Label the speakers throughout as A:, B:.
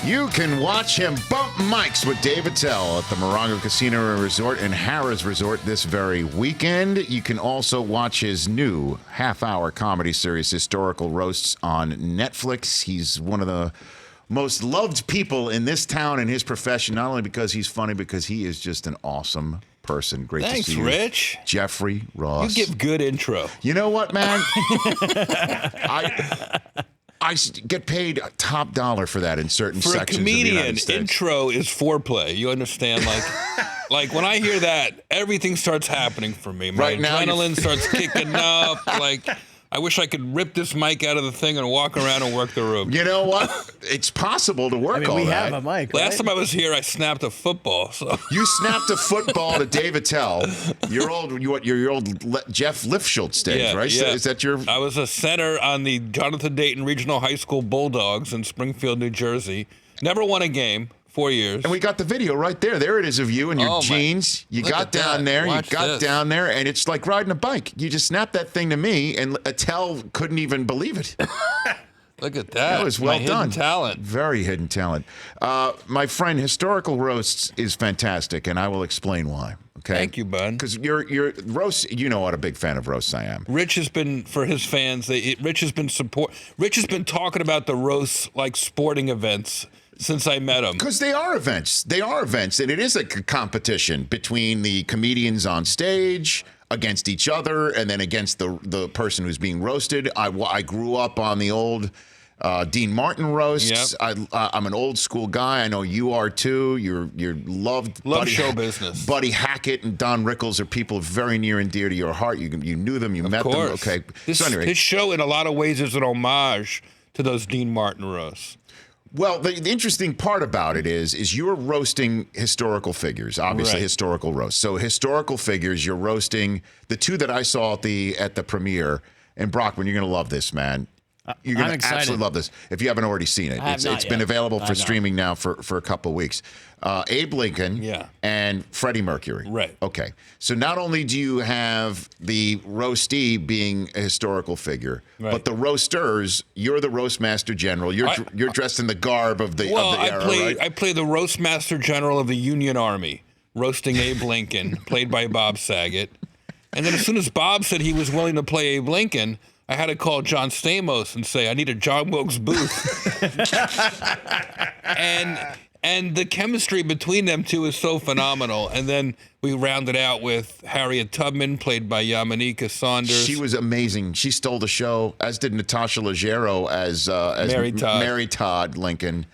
A: You can watch him bump mics with Dave Attell at the Morongo Casino and Resort and Harrah's Resort this very weekend. You can also watch his new half-hour comedy series, Historical Roasts, on Netflix. He's one of the most loved people in this town and his profession, not only because he's funny, because he is just an awesome person. Great
B: Thanks,
A: to see you.
B: Rich.
A: Jeffrey Ross.
B: You give good intro.
A: You know what, man? I get paid top dollar for that in certain sections of the United
B: For a comedian,
A: States.
B: intro is foreplay. You understand? Like when I hear that, everything starts happening for me. My
A: Right now,
B: adrenaline starts kicking up. Like, I wish I could rip this mic out of the thing and walk around and work the room.
A: You know what? It's possible to work all
C: we
A: that.
C: have a mic,
B: Last
C: right?
B: time I was here, I snapped a football. So
A: You snapped a football to Dave Attell, your old Jeff Lifschultz stage,
B: Yeah,
A: right?
B: yeah.
A: So is that your?
B: I was a center on the Jonathan Dayton Regional High School Bulldogs in Springfield, New Jersey. Never won a game. 4 years.
A: And we got the video right there. There it is of you in your jeans. You
B: Look
A: got
B: at
A: down
B: that.
A: there.
B: Watch
A: you got
B: this.
A: down there, and it's like riding a bike. You just snapped that thing to me, and Attell couldn't even believe it.
B: Look at that.
A: That was well
B: My
A: done.
B: hidden talent.
A: Very hidden talent. My friend, Historical Roasts is fantastic, and I will explain why. Okay.
B: Thank you, bud.
A: Because you're roast. You know what a big fan of roasts I am.
B: Rich has been, for his fans, Rich has been talking about the roasts like sporting events since I met him.
A: Because they are events. They are events, and it is a competition between the comedians on stage against each other, and then against the person who's being roasted. I grew up on the old Dean Martin roasts.
B: Yep.
A: I'm an old school guy. I know you are too. You're loved.
B: Love show business.
A: Buddy Hackett and Don Rickles are people very near and dear to your heart. You knew them. You met them. Okay. So anyway,
B: His show, in a lot of ways, is an homage to those Dean Martin roasts.
A: well, the interesting part about it is you're roasting historical figures, obviously
B: Right.
A: historical roast. So historical figures, you're roasting the two that I saw at the premiere. And Brockman, you're going to love this, man. You're going
C: I'm
A: to
C: excited.
A: absolutely love this if you haven't already seen it.
C: I have
A: It's
C: not
A: been
C: yet.
A: available
C: I
A: for
C: have not.
A: streaming now for a couple of weeks. Abe Lincoln
B: Yeah.
A: and Freddie Mercury.
B: Right.
A: Okay. So not only do you have the roastee being a historical figure,
B: Right.
A: but the roasters, you're the roastmaster general. You're dressed in the garb of the era, right?
B: I play the roastmaster general of the Union Army, roasting Abe Lincoln, played by Bob Saget. And then as soon as Bob said he was willing to play Abe Lincoln, I had to call John Stamos and say, I need a John Wilkes Booth. and the chemistry between them two is so phenomenal. And then we rounded out with Harriet Tubman, played by Yamanika Saunders.
A: She was amazing. She stole the show, as did Natasha Leggero as
B: Mary Todd.
A: Lincoln,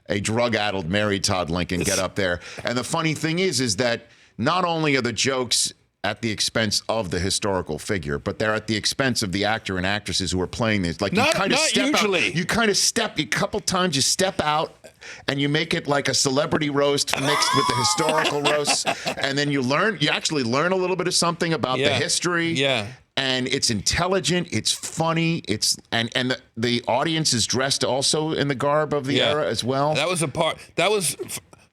A: a drug-addled Mary Todd Lincoln. Get up there. And the funny thing is that not only are the jokes at the expense of the historical figure, but they're at the expense of the actor and actresses who are playing this. Like
B: Not
A: you kind of step
B: usually.
A: out. You kind of step a couple times. You step out, and you make it like a celebrity roast mixed with the historical roast, and then you actually learn a little bit of something about the history.
B: Yeah.
A: And it's intelligent, it's funny, and the audience is dressed also in the garb of the era as well.
B: That was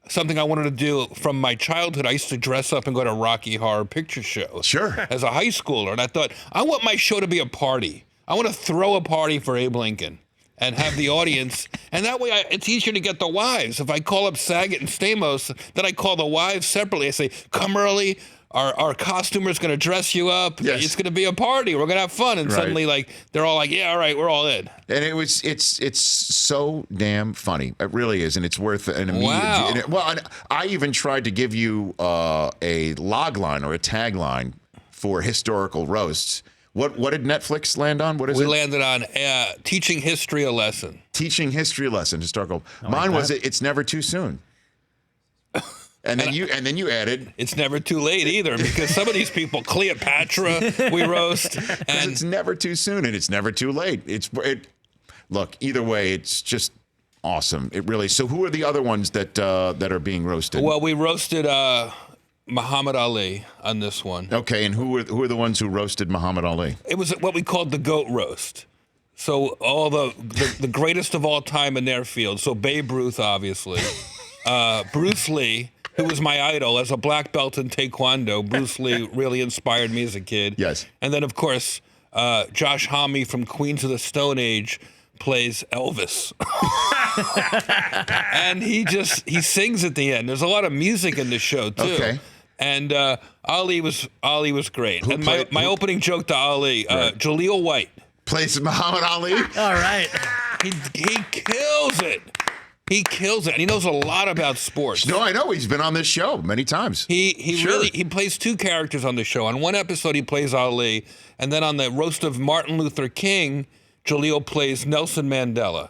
B: something I wanted to do from my childhood. I used to dress up and go to Rocky Horror Picture Shows.
A: Sure.
B: As a high schooler. And I thought, I want my show to be a party. I want to throw a party for Abe Lincoln and have the audience. And that way it's easier to get the wives. If I call up Saget and Stamos, then I call the wives separately. I say, come early. Our costumer's going to dress you up.
A: Yes.
B: It's going to be a party. We're going to have fun. And
A: Right.
B: suddenly, they're all like, yeah, all right, we're all in.
A: And it's so damn funny. It really is, and it's worth an immediate.
B: Wow.
A: And I even tried to give you a log line or a tagline for historical roasts. What did Netflix land on? What is
B: We
A: it?
B: landed on teaching history a lesson.
A: Teaching history lesson, historical. Mine was it's never too soon. And then you added.
B: It's never too late either, because some of these people, Cleopatra, we roast, and
A: It's never too soon, and it's never too late. Look, either way, it's just awesome. It really. So, who are the other ones that are being roasted?
B: well, we roasted Muhammad Ali on this one.
A: Okay, and who are the ones who roasted Muhammad Ali?
B: It was what we called the goat roast. So all the greatest of all time in their field. So Babe Ruth, obviously, Bruce Lee, who was my idol as a black belt in Taekwondo. Bruce Lee really inspired me as a kid.
A: Yes.
B: And then, of course, Josh Homme from Queens of the Stone Age plays Elvis. And he sings at the end. There's a lot of music in the show too.
A: Okay.
B: And Ali was great. And my opening joke to Ali, Jaleel White
A: plays Muhammad Ali.
C: All right.
B: He kills it. He kills it, and he knows a lot about sports.
A: No, I know. He's been on this show many times.
B: He plays two characters on the show. On one episode, he plays Ali, and then on the roast of Martin Luther King, Jaleel plays Nelson Mandela.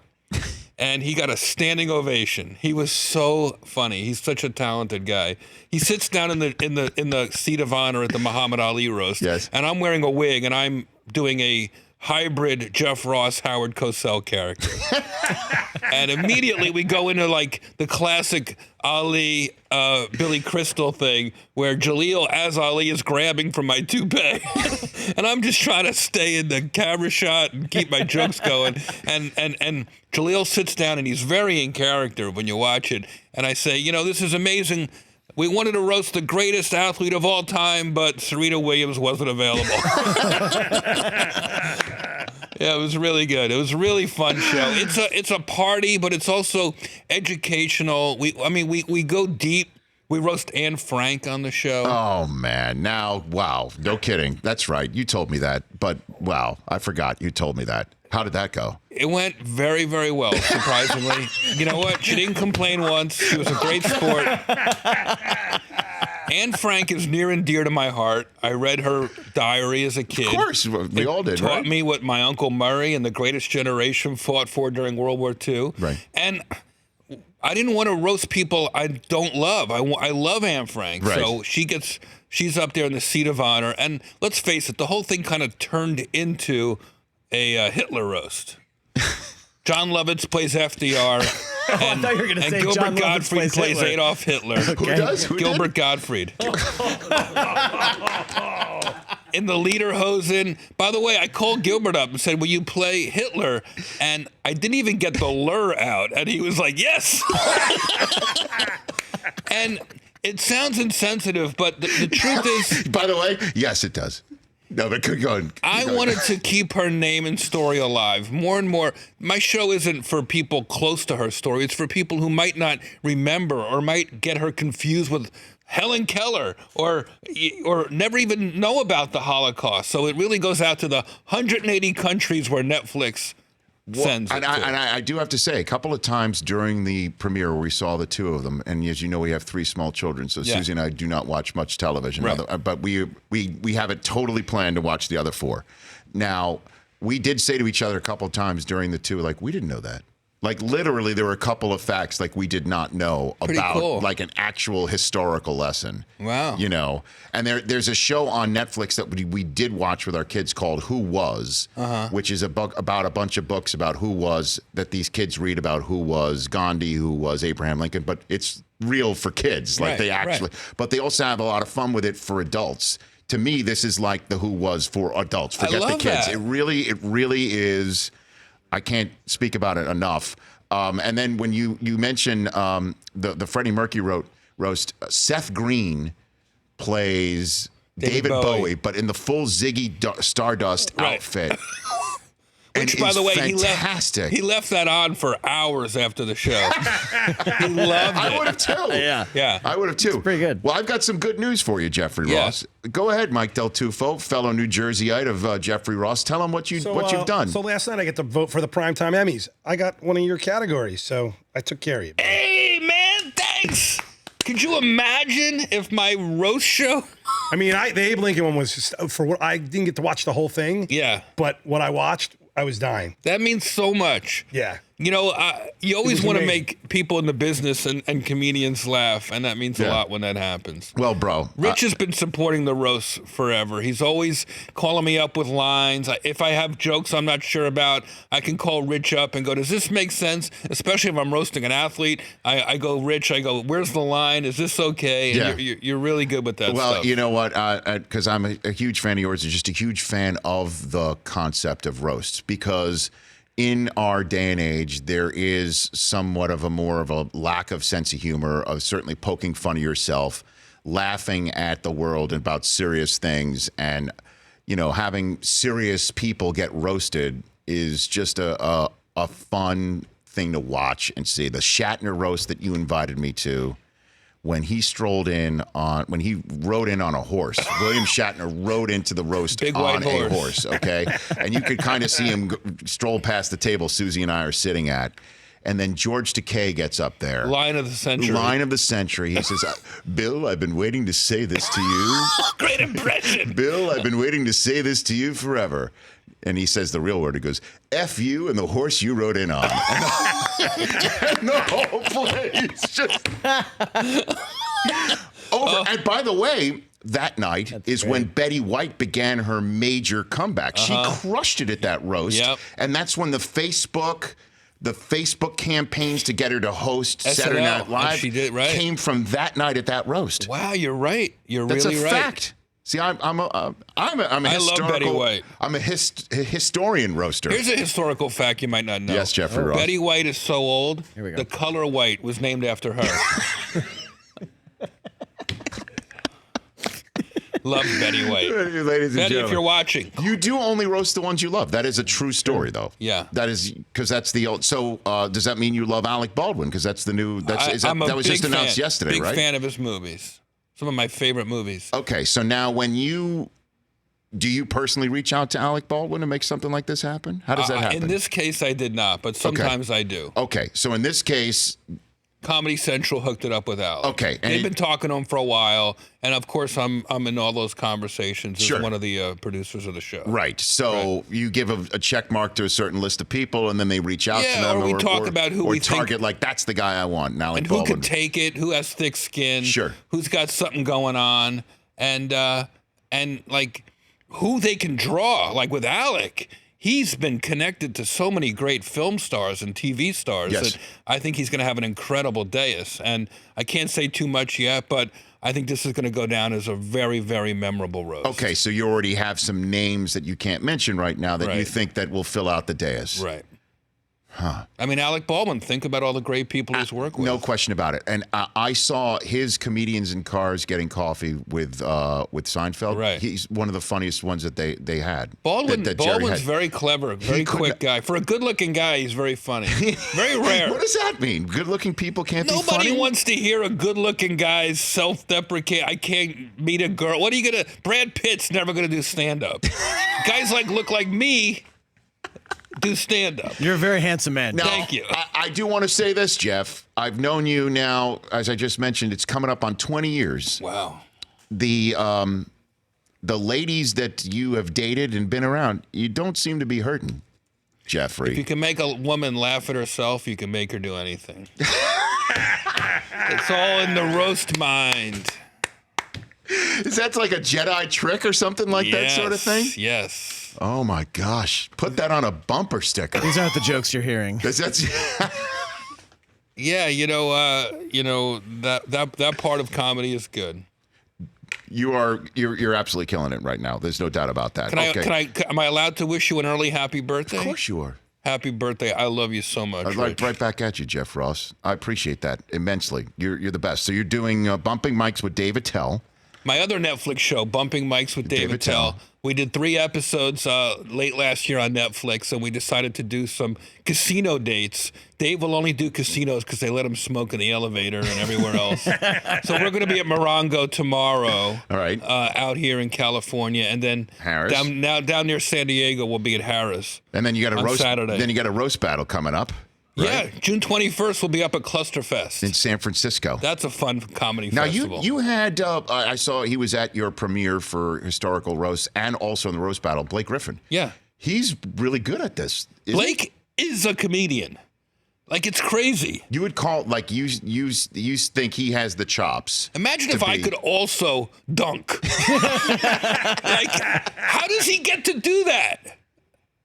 B: And he got a standing ovation. He was so funny. He's such a talented guy. He sits down in the seat of honor at the Muhammad Ali roast.
A: Yes.
B: And I'm wearing a wig, and I'm doing a hybrid Jeff Ross, Howard Cosell character. And immediately we go into like the classic Ali, Billy Crystal thing where Jaleel as Ali is grabbing from my toupee. And I'm just trying to stay in the camera shot and keep my jokes going. And Jaleel sits down and he's very in character when you watch it. And I say, this is amazing. We wanted to roast the greatest athlete of all time, but Serena Williams wasn't available. Yeah, it was really good. It was a really fun show. It's a party, but it's also educational. We go deep. We roast Anne Frank on the show.
A: Oh, man. Now, wow. No kidding. That's right. You told me that. But, wow, I forgot you told me that. How did that go?
B: It went very, very well, surprisingly. You know what? She didn't complain once. She was a great sport. Anne Frank is near and dear to my heart. I read her diary as a kid.
A: Of course. We all did,
B: Taught
A: right?
B: me what my Uncle Murray and the Greatest Generation fought for during World War II.
A: Right.
B: And I didn't want to roast people I don't love. I love Anne Frank.
A: Right.
B: So she's up there in the seat of honor. And let's face it, the whole thing kind of turned into a Hitler roast. John Lovitz plays FDR, and,
C: thought you were gonna say
B: Gilbert
C: John Lovitz
B: Gottfried
C: plays
B: plays
C: Hitler.
B: Adolf Hitler.
A: Who does? Who
B: Gilbert
A: did?
B: Gottfried. In the Lederhosen. By the way, I called Gilbert up and said, will you play Hitler? And I didn't even get the lure out. And he was like, yes. And it sounds insensitive, but the truth is...
A: By the way, yes, it does. No, but keep going.
B: I wanted to keep her name and story alive more and more. My show isn't for people close to her story. It's for people who might not remember or might get her confused with Helen Keller or never even know about the Holocaust. So it really goes out to the 180 countries where Netflix sends it
A: And
B: to.
A: I do have to say, a couple of times during the premiere where we saw the two of them, and as you know, we have 3 small children, so
B: Yeah.
A: Susie and I do not watch much television.
B: Right.
A: But we have it totally planned to watch the other 4. Now, we did say to each other a couple of times during the 2, like, we didn't know that. Like, literally, there were a couple of facts like we did not know
B: Pretty
A: about,
B: cool.
A: like an actual historical lesson.
B: Wow.
A: And there's a show on Netflix that we did watch with our kids called Who Was, which is about a bunch of books about who was, that these kids read about who was Gandhi, who was Abraham Lincoln, but it's real for kids. Like
B: Right.
A: But they also have a lot of fun with it for adults. To me, this is like the Who Was for adults. Forget the
B: love
A: kids.
B: that.
A: It really is. I can't speak about it enough. And then when you mention the Freddie Mercury roast, Seth Green plays David Bowie, but in the full Ziggy Stardust
B: Right.
A: outfit.
B: Which,
A: And
B: by
A: it's
B: the way,
A: fantastic.
B: he left that on for hours after the show. He loved it.
A: I would have too.
C: Yeah.
A: I would have too.
C: pretty good.
A: Well, I've got some good news for you, Jeffrey
B: Yeah.
A: Ross. Go ahead, Mike Del Tufo, fellow New Jerseyite of Jeffrey Ross. Tell him what you've done.
D: So last night I get to vote for the Primetime Emmys. I got one of your categories, so I took care of you.
B: Hey, man, thanks. Could you imagine if my roast show?
D: I mean, the Abe Lincoln one was just, for what I didn't get to watch the whole thing.
B: Yeah.
D: But what I watched, I was dying.
B: That means so much.
D: Yeah.
B: You always
D: was
B: want to
D: amazing.
B: make people in the business and comedians laugh, and that means a lot when that happens.
A: Well, bro.
B: Rich has been supporting the roast forever. He's always calling me up with lines. If I have jokes I'm not sure about, I can call Rich up and go, does this make sense? Especially if I'm roasting an athlete. I go, Rich, where's the line? Is this okay? And you're really good with that
A: Well,
B: stuff.
A: you know what? Because I'm a huge fan of yours, and just a huge fan of the concept of roasts. Because in our day and age, there is somewhat of a lack of sense of humor, of certainly poking fun of yourself, laughing at the world about serious things, and having serious people get roasted is just a a fun thing to watch and see. The Shatner roast that you invited me to, when he rode in on a horse. William Shatner rode into the roast
B: Big
A: on
B: white
A: a
B: horse.
A: horse, okay? And you could kind of see him stroll past the table Susie and I are sitting at. And then George Takei gets up there.
B: Line of the century.
A: Line of the century. He says, Bill, I've been waiting to say this to you.
B: Great impression.
A: Bill, I've been waiting to say this to you forever. And he says the real word. He goes, F you and the horse you rode in on. And the whole place just over. And by the way, that night is when Betty White began her major comeback. She crushed it at that roast.
B: Yep.
A: And that's when the Facebook campaigns to get her to host Saturday
B: SNL,
A: Night Live
B: and she did, right.
A: came from that night at that roast.
B: Wow, you're right. You're
A: That's
B: really
A: a
B: right.
A: fact. See, I'm a
B: I love Betty White.
A: I'm a historian roaster.
B: Here's a historical fact you might not know.
A: Yes, Jeffrey Ross.
B: Betty White is so old,
C: Here we go.
B: the color white was named after her. Love Betty White.
A: Ladies and
B: Betty, if
A: gentlemen,
B: you're watching.
A: you do only roast the ones you love. That is a true story, though.
B: Yeah.
A: That is because that's the old. So does that mean you love Alec Baldwin? Because that's the new.
B: I'm a
A: that was
B: big
A: just announced
B: fan.
A: yesterday,
B: Big
A: right?
B: fan of his movies. Some of my favorite movies.
A: Okay, so now do you personally reach out to Alec Baldwin to make something like this happen? How does that happen?
B: In this case, I did not, but sometimes I do.
A: Okay, so in this case,
B: Comedy Central hooked it up with Alec.
A: Okay, and
B: they've been talking to him for a while, and of course, I'm in all those conversations as
A: Sure.
B: one of the producers of the show.
A: right. So you give a check mark to a certain list of people, and then they reach out to them,
B: or we talk about who
A: or
B: we
A: target
B: think,
A: like that's the guy I want. Now,
B: and who could take it, who has thick skin,
A: Sure.
B: who's got something going on, and like who they can draw. Like with Alec, he's been connected to so many great film stars and TV stars
A: Yes.
B: that I think he's going to have an incredible dais. And I can't say too much yet, but I think this is going to go down as a very, very memorable roast.
A: Okay, so you already have some names that you can't mention right now that you
B: Right.
A: think that will fill out the dais.
B: Right. I mean, Alec Baldwin, think about all the great people he's worked with.
A: No question about it. And I saw his comedians in cars getting coffee with Seinfeld.
B: Right.
A: He's one of the funniest ones that they had.
B: Baldwin's
A: Jerry had.
B: very clever, very
A: could
B: quick guy. For a good-looking guy, he's very funny. Very rare.
A: What does that mean? Good-looking people can't be
B: Nobody
A: funny?
B: wants to hear a good-looking guy's self-deprecate. I can't meet a girl. What are you gonna? Brad Pitt's never gonna do stand-up. Guys look like me do stand-up.
C: You're a very handsome man.
A: Now,
B: Thank you.
A: I do want to say this, Jeff. I've known you now, as I just mentioned, it's coming up on 20 years.
B: Wow.
A: The ladies that you have dated and been around, you don't seem to be hurting, Jeffrey.
B: If you can make a woman laugh at herself, you can make her do anything. It's all in the roast mind.
A: Is that like a Jedi trick or something like that sort of thing?
B: Yes.
A: Oh my gosh. Put that on a bumper sticker.
C: These aren't the jokes you're hearing.
A: That's
B: Yeah, that part of comedy is good.
A: you're absolutely killing it right now. There's no doubt about that.
B: Am I allowed to wish you an early happy birthday?
A: Of course you are.
B: Happy birthday. I love you so much.
A: I'd
B: Rich.
A: right back at you, Jeff Ross. I appreciate that immensely. You're the best. So you're doing Bumping Mics with Dave Attell.
B: My other Netflix show, Bumping Mics with Dave Attell. We did 3 episodes late last year on Netflix, and we decided to do some casino dates. Dave will only do casinos because they let him smoke in the elevator and everywhere else. So we're going to be at Morongo tomorrow.
A: All right.
B: Out here in California, and then
A: Harris.
B: down near San Diego, we'll be at Harris.
A: And then you got a
B: on
A: roast.
B: Saturday.
A: Then you got a roast battle coming up. Right?
B: Yeah, June 21st, we'll be up at Clusterfest.
A: In San Francisco.
B: That's a fun comedy
A: Now
B: festival.
A: you had I saw he was at your premiere for historical roast and also in the roast battle. Blake Griffin.
B: Yeah.
A: He's really good at this. isn't he?
B: Blake is a comedian. Like, it's crazy.
A: You would call like you think he has the chops.
B: Imagine
A: to
B: if I
A: be-
B: could also dunk. Like, how does he get to do that?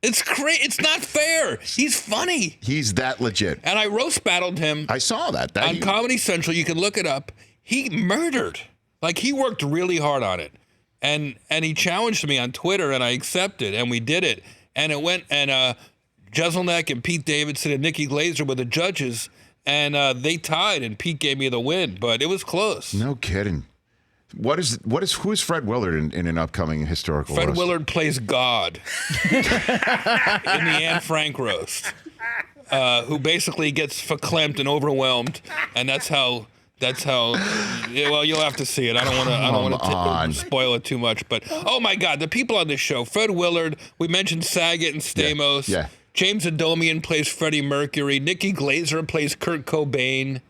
B: It's crazy. It's not fair. He's funny.
A: He's that legit.
B: And I roast battled him
A: I saw that.
B: on Comedy Central. You can look it up. He murdered. Like, he worked really hard on it. And he challenged me on Twitter, and I accepted, and we did it. And it went, and Jeselnik and Pete Davidson and Nikki Glazer were the judges, and they tied, and Pete gave me the win. But it was close.
A: No kidding. Who is Fred Willard in an upcoming historical
B: Fred
A: roast?
B: Willard plays God in the Anne Frank roast, who basically gets verklempt and overwhelmed, and that's how. Yeah, well, you'll have to see it. I don't want to spoil it too much. But oh my God, the people on this show: Fred Willard. We mentioned Saget and Stamos.
A: Yeah.
B: James Adomian plays Freddie Mercury. Nikki Glaser plays Kurt Cobain.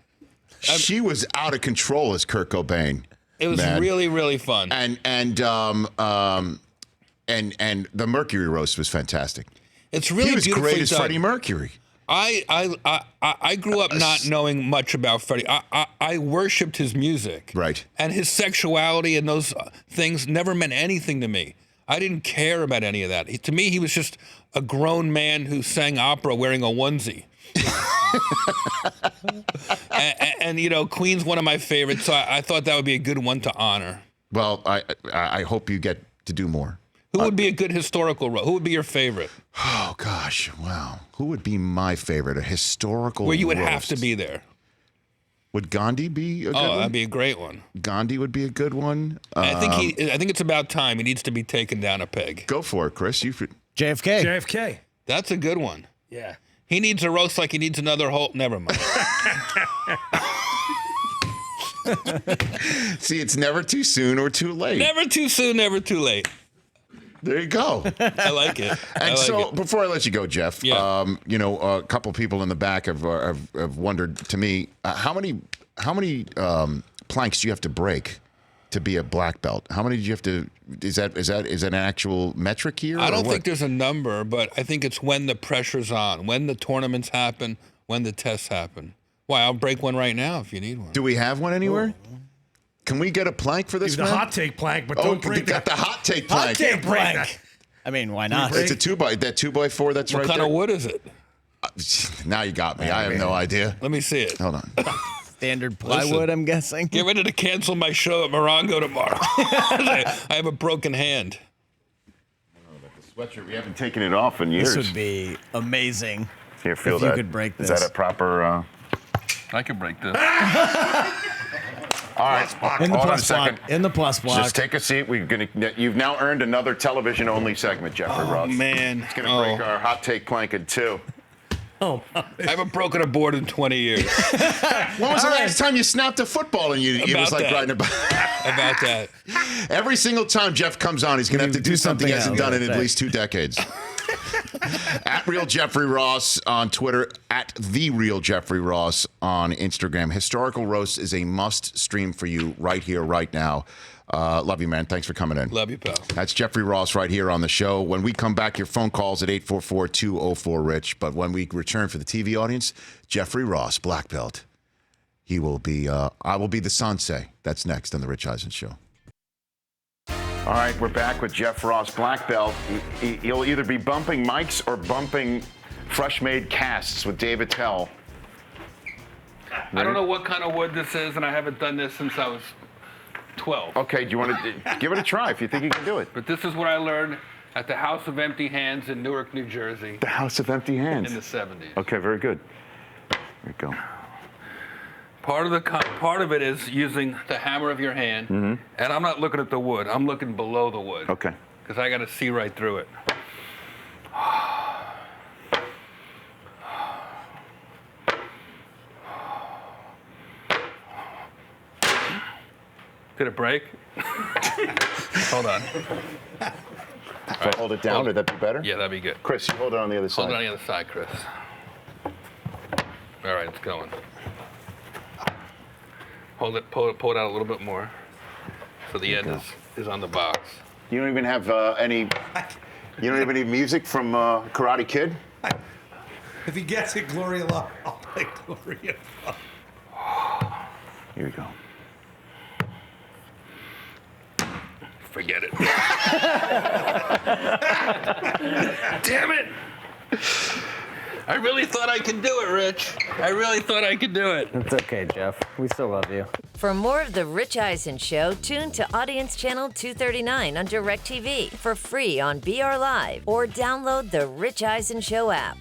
A: She was out of control as Kurt Cobain.
B: It was really, really fun.
A: And the Mercury roast was fantastic.
B: It's really
A: he was
B: beautifully
A: great as
B: done.
A: Freddie Mercury.
B: I grew up not knowing much about Freddie. I worshipped his music.
A: Right.
B: And his sexuality and those things never meant anything to me. I didn't care about any of that. To me, he was just a grown man who sang opera wearing a onesie. and you know, Queen's one of my favorites, so I thought that would be a good one to honor.
A: Well, I hope you get to do more.
B: Who would be a good historical roast? Who would be your favorite?
A: Oh, gosh. Wow. Who would be my favorite? A historical
B: Where you would
A: roast.
B: have to be there.
A: Would Gandhi be a good one?
B: Oh, that'd be a great one.
A: Gandhi would be a good one.
B: I think it's about time. He needs to be taken down a peg.
A: Go for it, Chris.
C: JFK.
D: JFK.
B: That's a good one.
D: Yeah.
B: He needs a roast like he needs another whole. Never mind.
A: See, it's never too soon or too late.
B: Never too soon, never too late.
A: There you go.
B: I like it.
A: And so, before I let you go, Jeff,
B: Yeah.
A: a couple people in the back have wondered to me how many planks do you have to break to be a black belt? How many do you have to? Is that an actual metric here?
B: I don't think there's a number, but I think it's when the pressure's on, when the tournaments happen, when the tests happen. Why? I'll break one right now if you need one.
A: Do we have one anywhere? Can we get a plank for this?
D: Use the
A: man?
D: hot take plank, but
A: we
D: don't break
A: got
D: that.
A: the hot take plank.
C: Hot take plank. I mean, why not?
A: It's a 2x4. That's
B: What
A: right
B: kind
A: there.
B: of wood is it?
A: Now you got me. I have no idea.
B: Let me see it.
A: Hold on.
C: Standard plywood, I'm guessing.
B: Get ready to cancel my show at Morongo tomorrow. I have a broken hand.
A: Sweatshirt. We haven't taken it off in years.
C: This would be amazing.
A: Here, feel
C: if
A: that.
C: you could break this.
A: Is that a proper?
B: I can break this.
A: All right.
C: In the
A: Hold on a
C: plus block.
A: second.
C: In the plus block.
A: Just take a seat. You've now earned another television-only segment, Jeffrey Ross.
B: Man.
A: It's going to break our hot take plank in two.
D: Oh,
B: I haven't broken a board in 20 years.
A: When was the last time you snapped a football and it was like
B: that.
A: riding a bike?
B: About that.
A: Every single time Jeff comes on, he's going to have to do something he hasn't done in at least 2 decades. At Real Jeffrey Ross on Twitter, at The Real Jeffrey Ross on Instagram. Historical Roast is a must stream for you right here, right now. Love you, man. Thanks for coming in.
B: Love you, pal.
A: That's Jeffrey Ross right here on the show. When we come back, your phone calls at 844-204-RICH. But when we return for the TV audience, Jeffrey Ross, black belt. He will be, I will be the sensei. That's next on The Rich Eisen Show. All right, we're back with Jeff Ross, black belt. He'll either be bumping mics or bumping fresh-made casts with David Tell.
B: I don't know what kind of wood this is, and I haven't done this since I was 12.
A: Okay, do you want to give it a try if you think you can do it?
B: But this is what I learned at the House of Empty Hands in Newark, New Jersey
A: The House of Empty Hands.
B: in the 70s.
A: Okay, very good. There you go.
B: Part of it is using the hammer of your hand, and I'm not looking at the wood. I'm looking below the wood.
A: Okay.
B: Because I got to see right through it. Did it break? Hold on.
A: If I hold it down, would that be better?
B: Yeah, that'd be good.
A: Chris, you hold it on the other side.
B: Hold it on the other side, Chris. All right, it's going. Pull it out a little bit more, so the end is on the box.
A: You don't even have any. You don't have any music from Karate Kid.
D: if he gets it, Gloria Love. I'll play Gloria Love.
A: Here we go.
B: Forget it. Damn it! I really thought I could do it, Rich. I really thought I could do it.
E: It's okay, Jeff. We still love you.
F: For more of The Rich Eisen Show, tune to Audience Channel 239 on DirecTV for free on BR Live or download the Rich Eisen Show app.